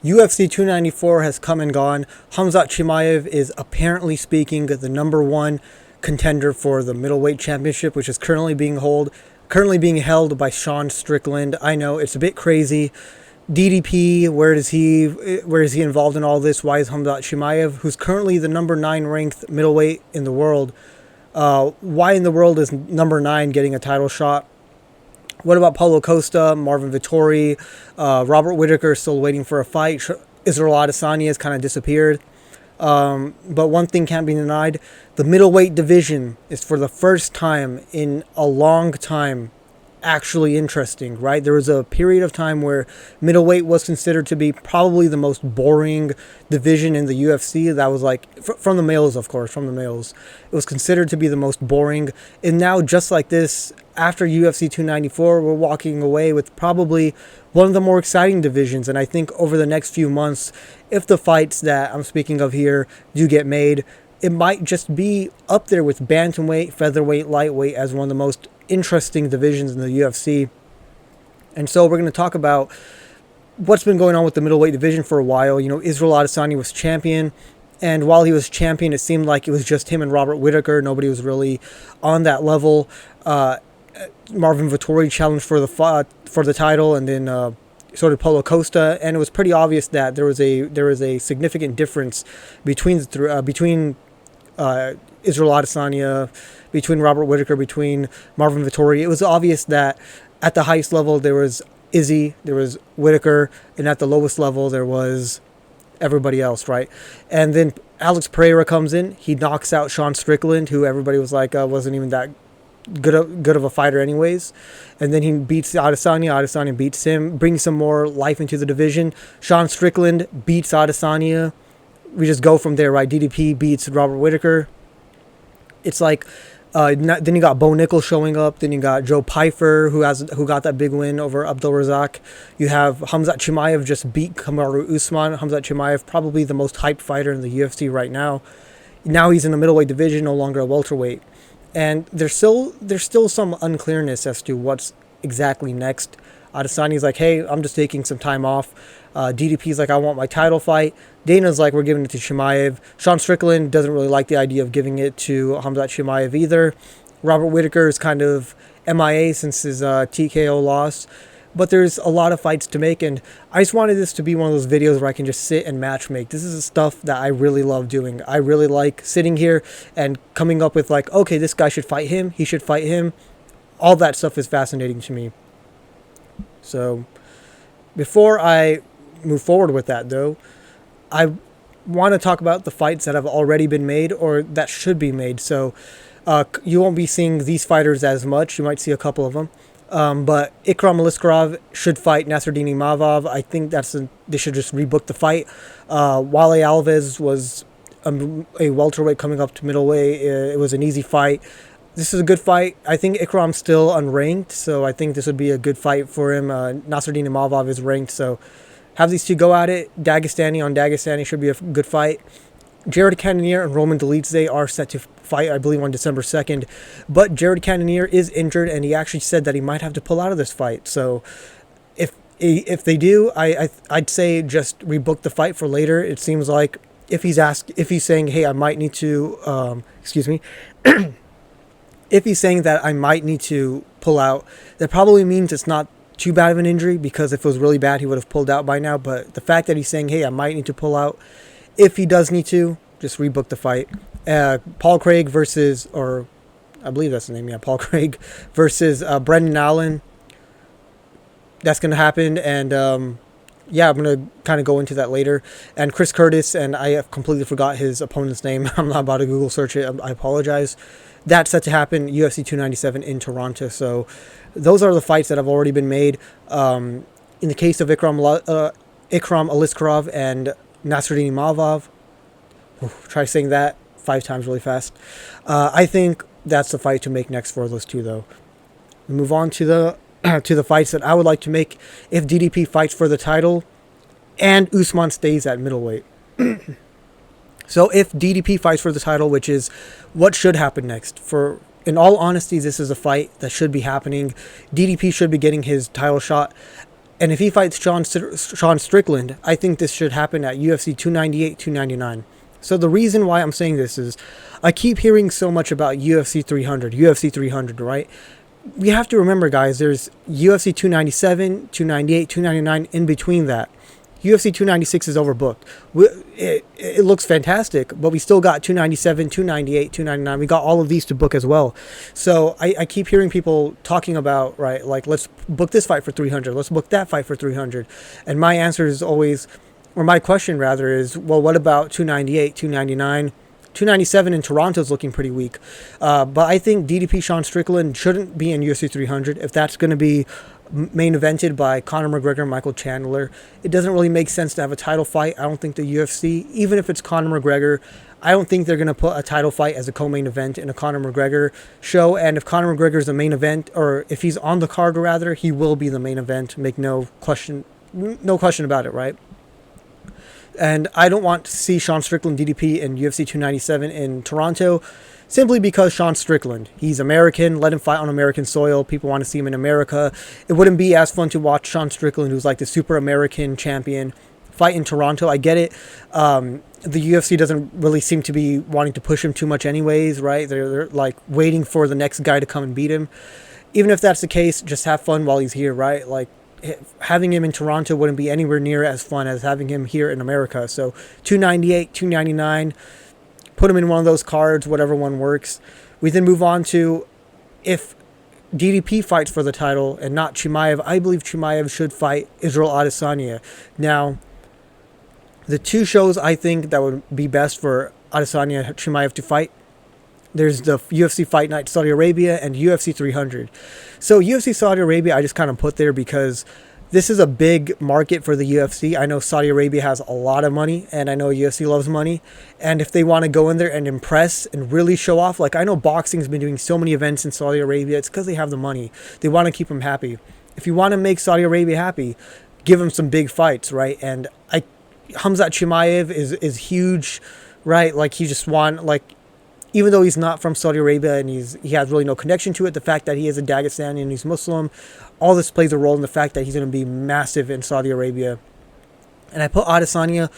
UFC 294 has come and gone. Khamzat Chimaev is apparently speaking the number one contender for the middleweight championship, which is currently being held by Sean Strickland. I know it's a bit crazy. DDP, where is he involved in all this? Why is Khamzat Chimaev, who's currently the number 9 ranked middleweight in the world, why in the world is number 9 getting a title shot? What about Paulo Costa, Marvin Vettori, Robert Whittaker still waiting for a fight? Israel Adesanya has kind of disappeared. But one thing can't be denied. The middleweight division is for the first time in a long time actually interesting, right? There was a period of time where middleweight was considered to be probably the most boring division in the UFC. That was like, from the males, of course, from the males. It was considered to be the most boring. And now, just like this, after UFC 294, we're walking away with probably one of the more exciting divisions. And I think over the next few months, if the fights that I'm speaking of here do get made, it might just be up there with bantamweight, featherweight, lightweight as one of the most interesting divisions in the UFC. And so we're going to talk about what's been going on with the middleweight division for a while. You know, Israel Adesanya was champion, and while he was champion, it seemed like it was just him and Robert Whittaker. Nobody was really on that level. Marvin Vettori challenged for the title, and then so did Paulo Costa, and it was pretty obvious that there was a significant difference between Israel Adesanya, between Robert Whittaker, between Marvin Vettori. It was obvious that at the highest level there was Izzy, there was Whittaker, and at the lowest level there was everybody else, right? And then Alex Pereira comes in, he knocks out Sean Strickland, who everybody was like wasn't even that good of a fighter anyways. And then he beats Adesanya beats him, brings some more life into the division. Sean Strickland beats Adesanya. We just go from there, right? DDP beats Robert Whittaker. It's like, then you got Bo Nickel showing up. Then you got Joe Pyfer, who got that big win over Abdul Razak. You have Khamzat Chimaev just beat Kamaru Usman. Khamzat Chimaev, probably the most hyped fighter in the UFC right now. Now he's in the middleweight division, no longer a welterweight. And there's still some unclearness as to what's exactly next. Adesanya's like, hey, I'm just taking some time off. DDP's like, I want my title fight. Dana's like, we're giving it to Chimaev. Sean Strickland doesn't really like the idea of giving it to Khamzat Chimaev either. Robert Whittaker is kind of MIA since his TKO loss. But there's a lot of fights to make, and I just wanted this to be one of those videos where I can just sit and match make. This is the stuff that I really love doing. I really like sitting here and coming up with like, okay, this guy should fight him, he should fight him. All that stuff is fascinating to me. So before I move forward with that, though, I want to talk about the fights that have already been made or that should be made. So you won't be seeing these fighters as much. You might see a couple of them. But Ikram Aliskerov should fight Nasruddin Imavov. I think they should just rebook the fight. Wale Alves was a welterweight coming up to middleweight. It was an easy fight. This is a good fight. I think Ikram's still unranked, so I think this would be a good fight for him. Nasruddin Imavov is ranked, so have these two go at it. Dagestani on Dagestani should be a good fight. Jared Cannonier and Roman Dolidze are set to fight, I believe, on December 2nd. But Jared Cannonier is injured, and he actually said that he might have to pull out of this fight. So if they do, I'd say just rebook the fight for later. It seems like if he's saying, hey, I might need to, if he's saying that I might need to pull out, that probably means it's not too bad of an injury, because if it was really bad, he would have pulled out by now. But the fact that he's saying, hey, I might need to pull out, if he does need to, just rebook the fight. Paul Craig versus, or I believe that's the name, yeah, Paul Craig versus Brendan Allen. That's going to happen, and yeah, I'm going to kind of go into that later. And Chris Curtis, and I have completely forgot his opponent's name. I'm not about to Google search it. I apologize. That's set to happen, UFC 297 in Toronto. So those are the fights that have already been made. In the case of Ikram Aliskerov and Nasruddin Imavov, try saying that 5 times really fast. I think that's the fight to make next for those two, though. We move on to the fights that I would like to make if DDP fights for the title and Usman stays at middleweight. So if DDP fights for the title, which is what should happen next, in all honesty, this is a fight that should be happening. DDP should be getting his title shot. And if he fights Sean Strickland, I think this should happen at UFC 298, 299. So the reason why I'm saying this is I keep hearing so much about UFC 300, right? We have to remember, guys, there's UFC 297, 298, 299 in between that. UFC 296 is overbooked. It looks fantastic, but we still got 297, 298, 299. We got all of these to book as well. So I keep hearing people talking about, right, like, let's book this fight for 300. Let's book that fight for 300. And my answer is always, or my question rather is, well, what about 298, 299? 297 in Toronto is looking pretty weak. But I think DDP Sean Strickland shouldn't be in UFC 300. If that's going to be main evented by Conor McGregor and Michael Chandler, it doesn't really make sense to have a title fight. I don't think the UFC, even if it's Conor McGregor, I don't think they're going to put a title fight as a co-main event in a Conor McGregor show. And if Conor McGregor is the main event, or if he's on the card rather, he will be the main event. Make no question about it, right? And I don't want to see Sean Strickland DDP in UFC 297 in Toronto, simply because Sean Strickland, he's American, let him fight on American soil. People want to see him in America. It wouldn't be as fun to watch Sean Strickland, who's like the super American champion, fight in Toronto. I get it. The UFC doesn't really seem to be wanting to push him too much anyways, right? They're like waiting for the next guy to come and beat him. Even if that's the case, just have fun while he's here, right? Like, having him in Toronto wouldn't be anywhere near as fun as having him here in America. So 298, 299, put him in one of those cards, whatever one works. We then move on to, if DDP fights for the title and not Chimaev, I believe Chimaev should fight Israel Adesanya. Now, the two shows I think that would be best for Adesanya and Chimaev to fight, there's the UFC Fight Night Saudi Arabia and UFC 300. So UFC Saudi Arabia, I just kind of put there because this is a big market for the UFC. I know Saudi Arabia has a lot of money, and I know UFC loves money. And if they want to go in there and impress and really show off, like, I know boxing's been doing so many events in Saudi Arabia, it's because they have the money. They want to keep them happy. If you want to make Saudi Arabia happy, give them some big fights, right? And Khamzat Chimaev is huge, right? Like, he just won, like, even though he's not from Saudi Arabia and he has really no connection to it, the fact that he is a Dagestani and he's Muslim, all this plays a role in the fact that he's going to be massive in Saudi Arabia. And I put Adesanya.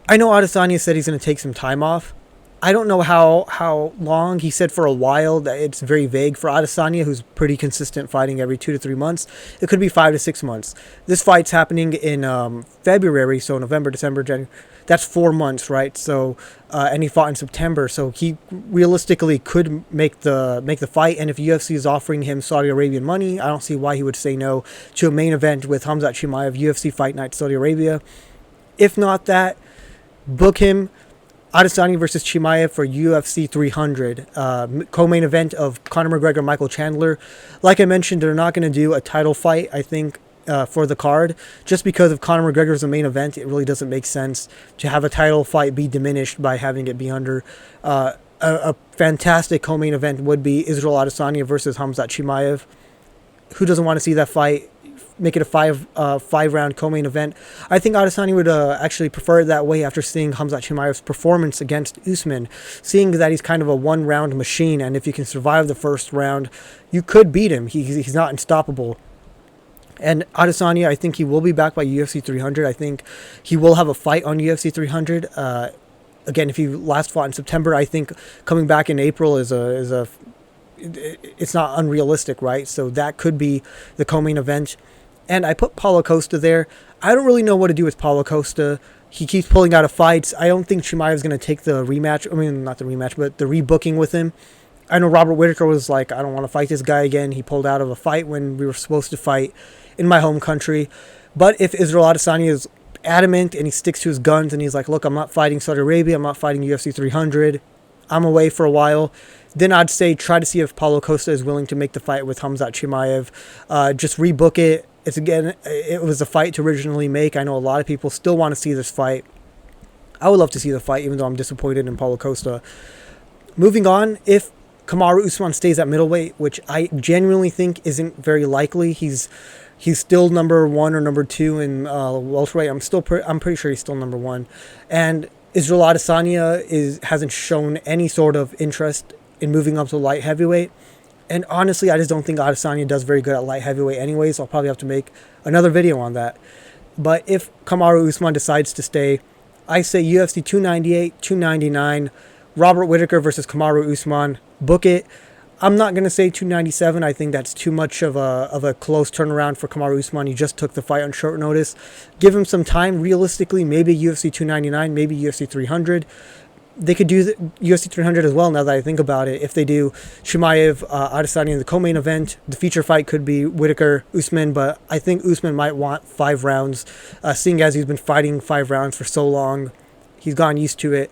I know Adesanya said he's going to take some time off. I don't know how long. He said for a while. That it's very vague for Adesanya, who's pretty consistent, fighting every 2 to 3 months. It could be 5 to 6 months. This fight's happening in February, so November, December, January. That's 4 months, right? So, and he fought in September, so he realistically could make the fight. And if UFC is offering him Saudi Arabian money, I don't see why he would say no to a main event with Khamzat Chimaev, UFC Fight Night Saudi Arabia. If not that, book him Adesanya versus Chimaev for UFC 300, co-main event of Conor McGregor, Michael Chandler. Like I mentioned, they're not going to do a title fight, I think, for the card. Just because if Conor McGregor is the main event, it really doesn't make sense to have a title fight be diminished by having it be under. A fantastic co-main event would be Israel Adesanya versus Khamzat Chimaev. Who doesn't want to see that fight? Make it a five round co-main event. I think Adesanya would actually prefer it that way after seeing Khamzat Chimaev's performance against Usman, seeing that he's kind of a 1 round machine, and if you can survive the first round, you could beat him. He's not unstoppable. And Adesanya, I think he will be back by UFC 300. I think he will have a fight on UFC 300. Again, if he last fought in September, I think coming back in April is it's not unrealistic, right? So that could be the co-main event. And I put Paulo Costa there. I don't really know what to do with Paulo Costa. He keeps pulling out of fights. I don't think Chimaev's going to take the rematch. I mean, not the rematch, but the rebooking with him. I know Robert Whittaker was like, I don't want to fight this guy again. He pulled out of a fight when we were supposed to fight in my home country. But if Israel Adesanya is adamant and he sticks to his guns and he's like, look, I'm not fighting Saudi Arabia. I'm not fighting UFC 300. I'm away for a while. Then I'd say try to see if Paulo Costa is willing to make the fight with Khamzat Chimaev. Just rebook it. It was a fight to originally make. I know a lot of people still want to see this fight. I would love to see the fight, even though I'm disappointed in Paulo Costa. Moving on, if Kamaru Usman stays at middleweight, which I genuinely think isn't very likely, he's still number 1 or number 2 in welterweight. I'm pretty sure he's still number 1. And Israel Adesanya hasn't shown any sort of interest in moving up to light heavyweight. And honestly, I just don't think Adesanya does very good at light heavyweight anyway, so I'll probably have to make another video on that. But if Kamaru Usman decides to stay, I say UFC 298, 299, Robert Whittaker versus Kamaru Usman. Book it. I'm not going to say 297. I think that's too much of a close turnaround for Kamaru Usman. He just took the fight on short notice. Give him some time. Realistically, maybe UFC 299, maybe UFC 300. They could do UFC 300 as well now that I think about it. If they do Chimaev, Adesanya in the co-main event, the feature fight could be Whittaker, Usman, but I think Usman might want 5 rounds, seeing as he's been fighting 5 rounds for so long. He's gotten used to it.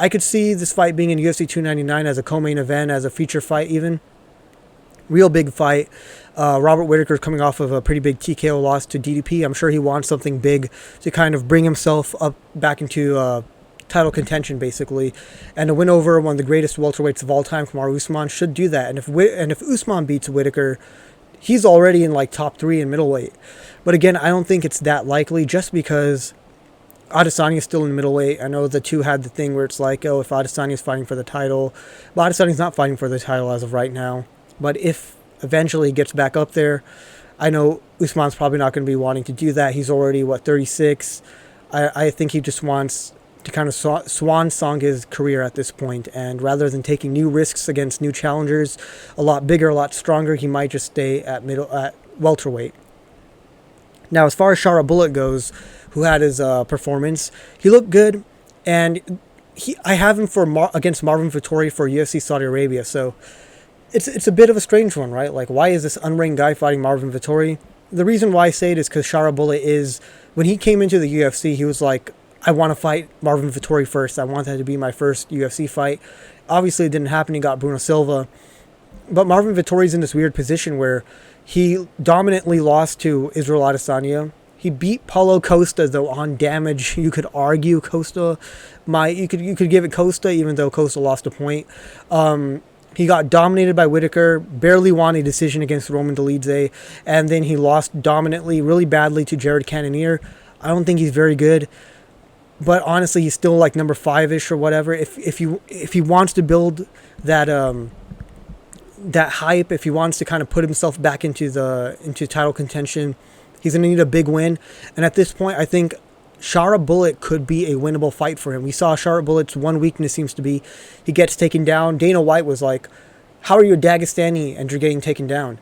I could see this fight being in UFC 299 as a co-main event, as a feature fight even. Real big fight. Robert Whittaker's coming off of a pretty big TKO loss to DDP. I'm sure he wants something big to kind of bring himself up back into title contention, basically, and to win over one of the greatest welterweights of all time, Kamaru Usman, should do that. And if Usman beats Whittaker, he's already in like top 3 in middleweight. But again, I don't think it's that likely, just because Adesanya is still in middleweight. I know the two had the thing where it's like, oh, if Adesanya is fighting for the title, but Adesanya's not fighting for the title as of right now. But if eventually he gets back up there, I know Usman's probably not going to be wanting to do that. He's already 36. I think he just wants to kind of swan song his career at this point, and rather than taking new risks against new challengers, a lot bigger, a lot stronger, he might just stay at welterweight. Now, as far as Shara Bullet goes, who had his performance, he looked good, and I have him for against Marvin Vettori for UFC Saudi Arabia. So it's a bit of a strange one, right? Like, why is this unranked guy fighting Marvin Vettori? The reason why I say it is because Shara Bullet is, when he came into the UFC, he was like, I want to fight Marvin Vettori first. I want that to be my first UFC fight. Obviously, it didn't happen. He got Bruno Silva. But Marvin Vettori's in this weird position where he dominantly lost to Israel Adesanya. He beat Paulo Costa, though, on damage. You could argue Costa you could give it Costa, even though Costa lost a point. He got dominated by Whittaker, barely won a decision against Roman Dolidze, and then he lost dominantly, really badly, to Jared Cannonier. I don't think he's very good. But honestly, he's still like number 5-ish or whatever. If he wants to build that that hype, if he wants to kind of put himself back into title contention, he's gonna need a big win. And at this point, I think Shara Bullet could be a winnable fight for him. We saw Shara Bullet's one weakness seems to be he gets taken down. Dana White was like, "How are you a Dagestani and you're getting taken down?"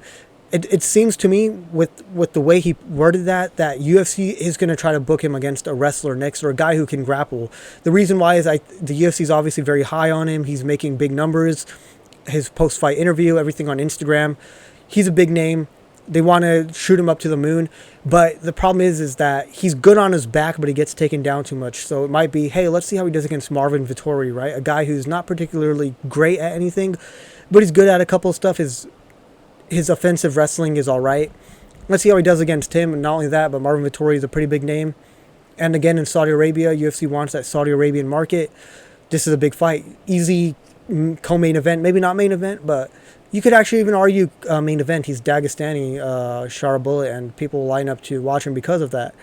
It seems to me with the way he worded that UFC is going to try to book him against a wrestler next, or a guy who can grapple. The reason why is the UFC is obviously very high on him. He's making big numbers. His post-fight interview, everything on Instagram. He's a big name. They want to shoot him up to the moon. But the problem is that he's good on his back, but he gets taken down too much. So it might be, hey, let's see how he does against Marvin Vettori, right? A guy who's not particularly great at anything, but he's good at a couple of stuff. His offensive wrestling is all right. Let's see how he does against him. And not only that, but Marvin Vettori is a pretty big name. And again, in Saudi Arabia, UFC wants that Saudi Arabian market. This is a big fight. Easy co-main event. Maybe not main event, but you could actually even argue main event. He's Dagestani, Shara Bullet, and people line up to watch him because of that.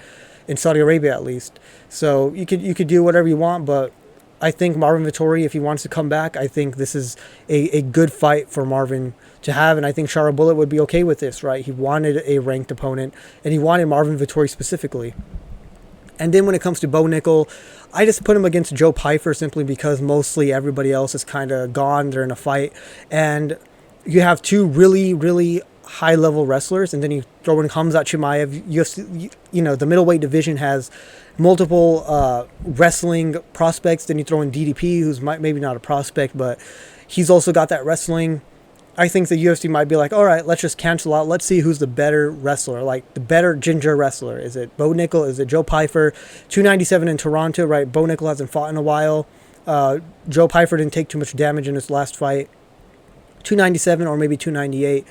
In Saudi Arabia, at least. So you could do whatever you want, but I think Marvin Vettori, if he wants to come back, I think this is a good fight for Marvin to have, and I think Shara Bullet would be okay with this, right? He wanted a ranked opponent, and he wanted Marvin Vettori specifically. And then when it comes to Bo Nickel, I just put him against Joe Pyfer simply because mostly everybody else is kind of gone. They're in a fight, and you have two really, really high-level wrestlers, and then you throw in Khamzat Chimaev. The middleweight division has multiple wrestling prospects. Then you throw in DDP, who's maybe not a prospect, but he's also got that wrestling. I think the UFC might be like, all right, let's just cancel out. Let's see who's the better wrestler, like the better ginger wrestler. Is it Bo Nickel? Is it Joe Pyfer? 297 in Toronto, right? Bo Nickel hasn't fought in a while. Joe Pyfer didn't take too much damage in his last fight. 297 or maybe 298.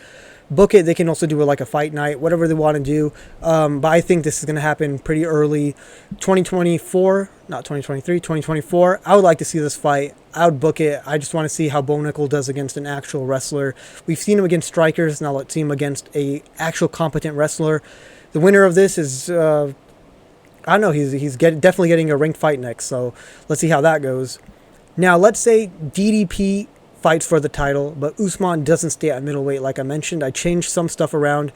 Book it. They can also do it like a fight night, whatever they want to do. But I think this is going to happen pretty early. 2024, not 2023, 2024. I would like to see this fight. I would book it. I just want to see how Bo Nickel does against an actual wrestler. We've seen him against strikers. Now let's see him against a actual competent wrestler. The winner of this is, I don't know, he's definitely getting a ranked fight next. So let's see how that goes. Now let's say DDP fights for the title, but Usman doesn't stay at middleweight. Like I mentioned, I changed some stuff around.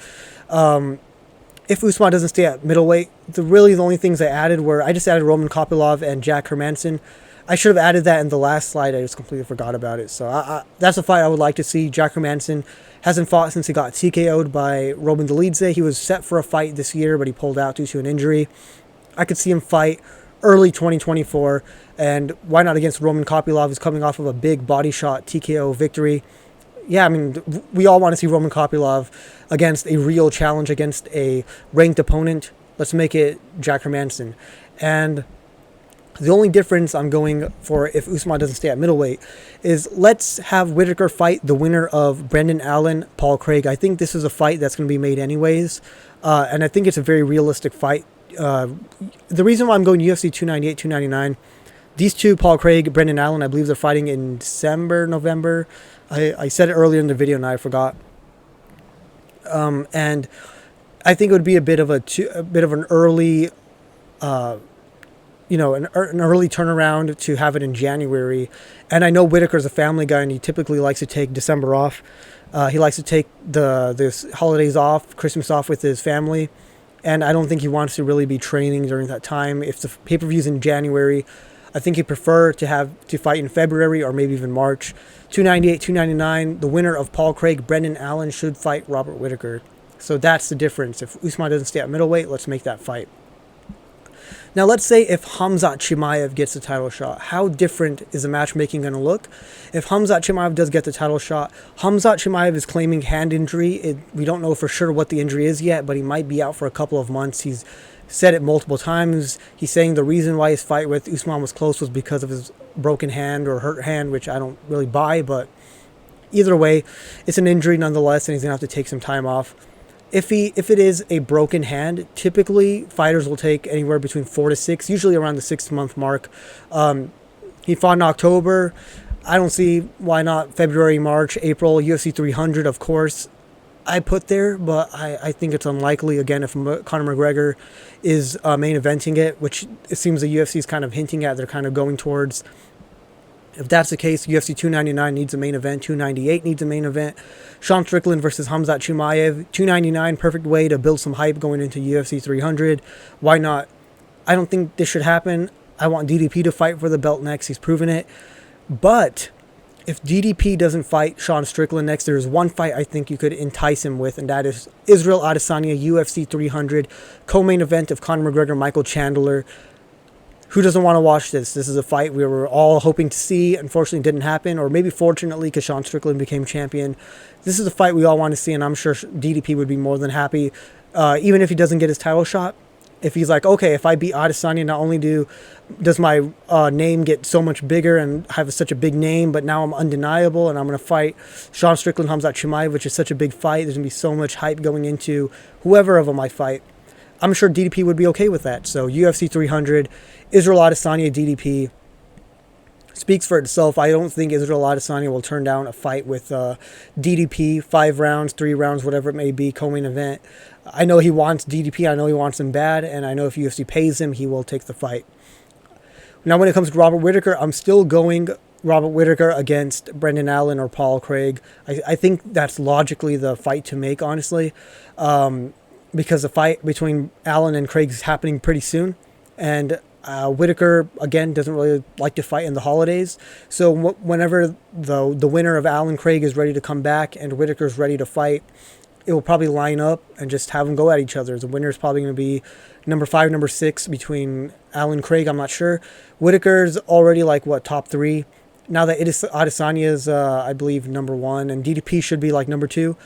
If Usman doesn't stay at middleweight, the only things I added were I just added Roman Kopylov and Jack Hermanson. I should have added that in the last slide. I just completely forgot about it. So that's a fight I would like to see. Jack Hermanson hasn't fought since he got TKO'd by Roman Dolidze. He was set for a fight this year, but he pulled out due to an injury. I could see him fight early 2024, and why not against Roman Kopylov, who's coming off of a big body shot TKO victory. Yeah, I mean, we all want to see Roman Kopylov against a real challenge, against a ranked opponent. Let's make it Jack Hermanson. And the only difference I'm going for if Usman doesn't stay at middleweight is let's have Whittaker fight the winner of Brendan Allen, Paul Craig. I think this is a fight that's going to be made anyways, and I think it's a very realistic fight. The reason why I'm going UFC 298, 299, these two, Paul Craig, Brendan Allen, I believe they're fighting in December, November. I said it earlier in the video and I forgot. And I think it would be a bit of an early, an early turnaround to have it in January. And I know Whittaker's a family guy and he typically likes to take December off. He likes to take the holidays off, Christmas off with his family. And I don't think he wants to really be training during that time. If the pay-per-view's in January, I think he'd prefer to fight in February or maybe even March. 298, 299, the winner of Paul Craig, Brendan Allen, should fight Robert Whittaker. So that's the difference. If Usman doesn't stay at middleweight, let's make that fight. Now, let's say if Khamzat Chimaev gets the title shot, how different is the matchmaking going to look? If Khamzat Chimaev does get the title shot, Khamzat Chimaev is claiming hand injury. We don't know for sure what the injury is yet, but he might be out for a couple of months. He's said it multiple times. He's saying the reason why his fight with Usman was close was because of his broken hand or hurt hand, which I don't really buy, but either way, it's an injury nonetheless, and he's going to have to take some time off. If it is a broken hand, typically fighters will take anywhere between 4 to 6, usually around the 6-month mark. He fought in October. I don't see why not February, March, April. UFC 300, of course, I put there, but I think it's unlikely. Again, if Conor McGregor is main eventing it, which it seems the UFC is kind of hinting at, they're kind of going towards. If that's the case, UFC 299 needs a main event. 298 needs a main event. Sean Strickland versus Khamzat Chimaev. 299, perfect way to build some hype going into UFC 300. Why not? I don't think this should happen. I want DDP to fight for the belt next. He's proven it. But if DDP doesn't fight Sean Strickland next, there's one fight I think you could entice him with, and that is Israel Adesanya, UFC 300, co-main event of Conor McGregor, Michael Chandler. Who doesn't want to watch this? This is a fight we were all hoping to see. Unfortunately, didn't happen, or maybe fortunately because Sean Strickland became champion. This is a fight we all want to see, and I'm sure DDP would be more than happy, even if he doesn't get his title shot. If he's like, okay, if I beat Adesanya, not only does my name get so much bigger and have such a big name, but now I'm undeniable, and I'm going to fight Sean Strickland, Khamzat Chimaev, which is such a big fight. There's going to be so much hype going into whoever of them I fight. I'm sure DDP would be okay with that. So UFC 300, Israel Adesanya, DDP speaks for itself. I don't think Israel Adesanya will turn down a fight with DDP, 5 rounds, 3 rounds, whatever it may be, co-main event. I know he wants DDP. I know he wants him bad, and I know if UFC pays him, he will take the fight. Now, when it comes to Robert Whittaker, I'm still going Robert Whittaker against Brendan Allen or Paul Craig. I think that's logically the fight to make, honestly. Because the fight between Allen and Craig is happening pretty soon. And Whittaker, again, doesn't really like to fight in the holidays. So whenever the winner of Allen Craig is ready to come back and Whittaker's ready to fight, it will probably line up and just have them go at each other. The winner is probably going to be number 5, number 6 between Allen Craig. I'm not sure. Whittaker's already top 3. Now that it is Adesanya's, I believe, number 1, and DDP should be number 2.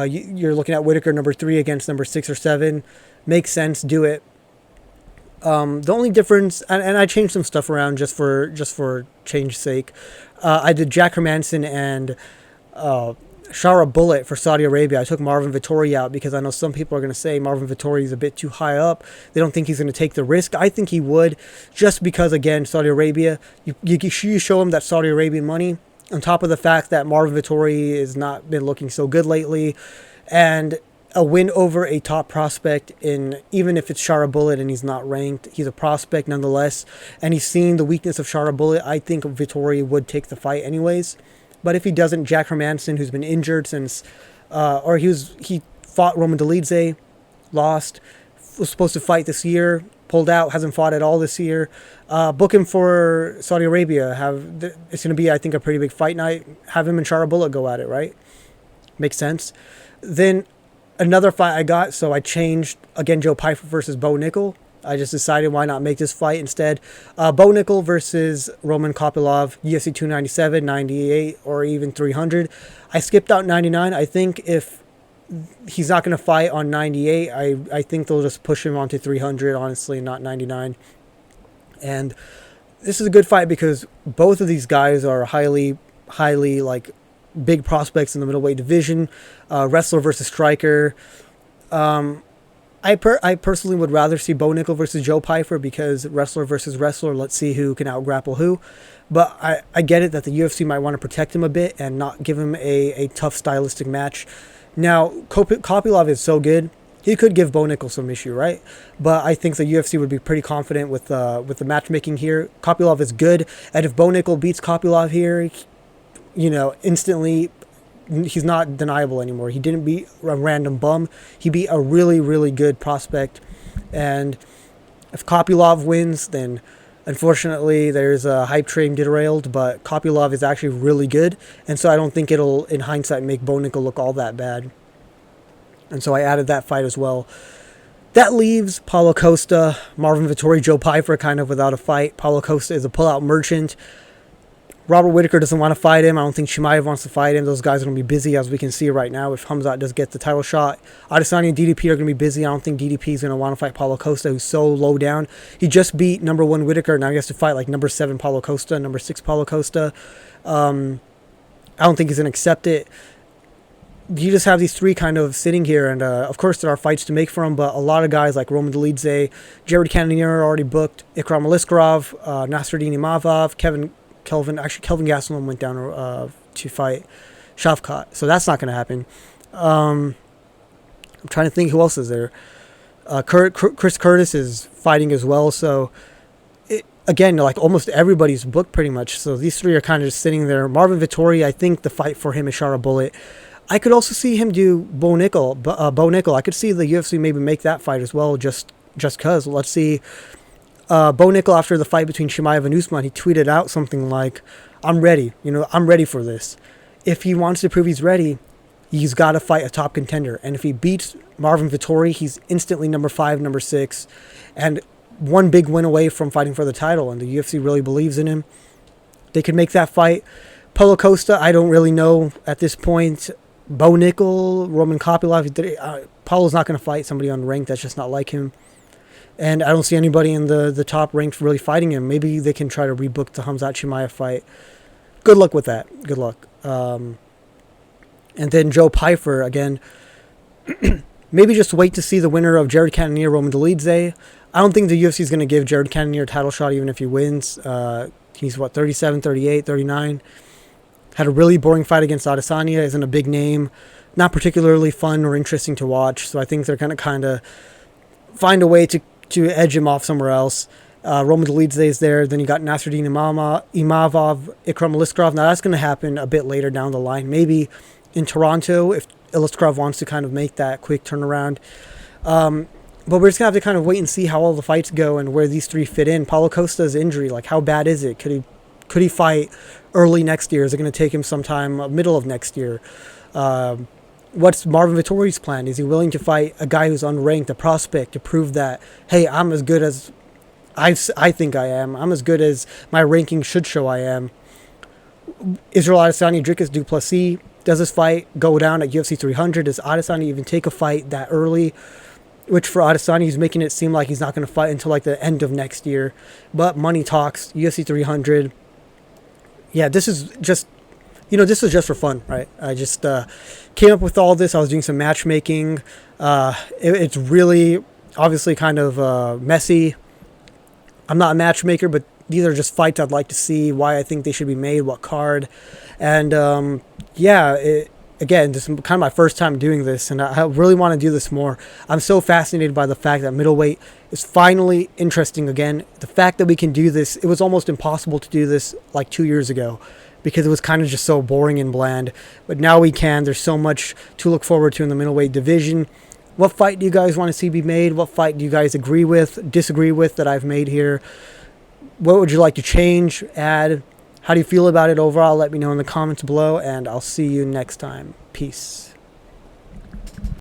You're looking at Whittaker number 3 against number 6 or 7. Makes sense. Do it. The only difference, and I changed some stuff around just for change's sake. I did Jack Hermanson and Shara Bullet for Saudi Arabia. I took Marvin Vettori out because I know some people are going to say Marvin Vettori is a bit too high up. They don't think he's going to take the risk. I think he would, just because, again, Saudi Arabia, you show him that Saudi Arabian money, on top of the fact that Marvin Vettori has not been looking so good lately, and a win over a top prospect, even if it's Shara Bullet and he's not ranked, he's a prospect nonetheless, and he's seen the weakness of Shara Bullet. I think Vettori would take the fight anyways. But if he doesn't, Jack Hermanson, who's been injured since, he fought Roman Dolidze, lost, was supposed to fight this year, pulled out, hasn't fought at all this year. Book him for Saudi Arabia. It's going to be, I think, a pretty big fight night. Have him and Charabullah go at it, right? Makes sense. Then another fight I got, so I changed, again, Joe Pyfer versus Bo Nickel. I just decided why not make this fight instead. Bo Nickel versus Roman Kopylov, UFC 297, 98, or even 300. I skipped out 99. I think if he's not going to fight on 98, I think they'll just push him onto 300, honestly, not 99. And this is a good fight because both of these guys are highly, like, big prospects in the middleweight division. Wrestler versus striker. I personally would rather see Bo Nickel versus Joe Pyfer because wrestler versus wrestler, let's see who can out-grapple who. But I get it that the UFC might want to protect him a bit and not give him a tough stylistic match. Now, Kopylov is so good, he could give Bo Nickel some issue, right? But I think the UFC would be pretty confident with the matchmaking here. Kopylov is good, and if Bo Nickel beats Kopylov here, instantly, he's not deniable anymore. He didn't beat a random bum. He beat a really, really good prospect. And if Kopylov wins, then unfortunately there's a hype train derailed, but Kopylov is actually really good. And so I don't think it'll, in hindsight, make Bo Nickel look all that bad. And so I added that fight as well. That leaves Paulo Costa, Marvin Vettori, Joe Pyfer kind of without a fight. Paulo Costa is a pullout merchant. Robert Whittaker doesn't want to fight him. I don't think Chimaev wants to fight him. Those guys are going to be busy, as we can see right now, if Khamzat does get the title shot. Adesanya and DDP are going to be busy. I don't think DDP is going to want to fight Paulo Costa, who's so low down. He just beat number 1 Whittaker. Now he has to fight like number 7 Paulo Costa, number 6 Paulo Costa. I don't think he's going to accept it. You just have these three kind of sitting here, and of course there are fights to make for them, but a lot of guys like Roman Dolidze, Jared Cannonier are already booked, Ikram Aliskerov, Nasruddin Imavov, Kelvin Gastelum went down to fight Shavkat, so that's not going to happen. I'm trying to think who else is there. Chris Curtis is fighting as well, so again, like almost everybody's booked pretty much, so these three are kind of just sitting there. Marvin Vettori, I think the fight for him is Charabullah. I could also see him do Bo Nickel. I could see the UFC maybe make that fight as well, just because. Let's see. Bo Nickel, after the fight between Chimaev and Usman, he tweeted out something like, I'm ready. I'm ready for this. If he wants to prove he's ready, he's got to fight a top contender. And if he beats Marvin Vettori, he's instantly number 5, number 6. And one big win away from fighting for the title. And the UFC really believes in him. They could make that fight. Paulo Costa, I don't really know at this point. Bo Nickel, Roman Kopylov. Paulo's not going to fight somebody unranked. That's just not like him. And I don't see anybody in the top ranked really fighting him. Maybe they can try to rebook the Khamzat Chimaev fight. Good luck with that. Good luck. And then Joe Pyfer, again, maybe just wait to see the winner of Jared Cannonier, Roman Dolidze. I don't think the UFC is going to give Jared Cannonier a title shot even if he wins. He's, 37, 38, 39. Had a really boring fight against Adesanya. Isn't a big name. Not particularly fun or interesting to watch. So I think they're going to kind of find a way to edge him off somewhere else. Roman Dolidze is there. Then you got Nasruddin Imavov, Ikram Aliskerov. Now that's going to happen a bit later down the line. Maybe in Toronto if Aliskerov wants to kind of make that quick turnaround. But we're just going to have to kind of wait and see how all the fights go and where these three fit in. Paulo Costa's injury, like how bad is it? Could he fight early next year? Is it going to take him sometime middle of next year? What's Marvin Vettori's plan? Is he willing to fight a guy who's unranked, a prospect, to prove that, hey, I'm as good as I think I am. I'm as good as my ranking should show I am. Israel Adesanya, Dricus du Plessis, does this fight go down at UFC 300? Does Adesanya even take a fight that early? Which for Adesanya, he's making it seem like he's not going to fight until like the end of next year. But money talks, UFC 300. Yeah, this is just for fun, right? I just came up with all this. I was doing some matchmaking. It's really, obviously, kind of messy. I'm not a matchmaker, but these are just fights I'd like to see, why I think they should be made, what card. And, again, this is kind of my first time doing this, and I really want to do this more. I'm so fascinated by the fact that middleweight is finally interesting again. The fact that we can do this, it was almost impossible to do this like 2 years ago. because it was kind of just so boring and bland. But now we can. There's so much to look forward to in the middleweight division. What fight do you guys want to see be made? What fight do you guys agree with, disagree with that I've made here? What would you like to change, add? How do you feel about it overall? Let me know in the comments below, and I'll see you next time. Peace.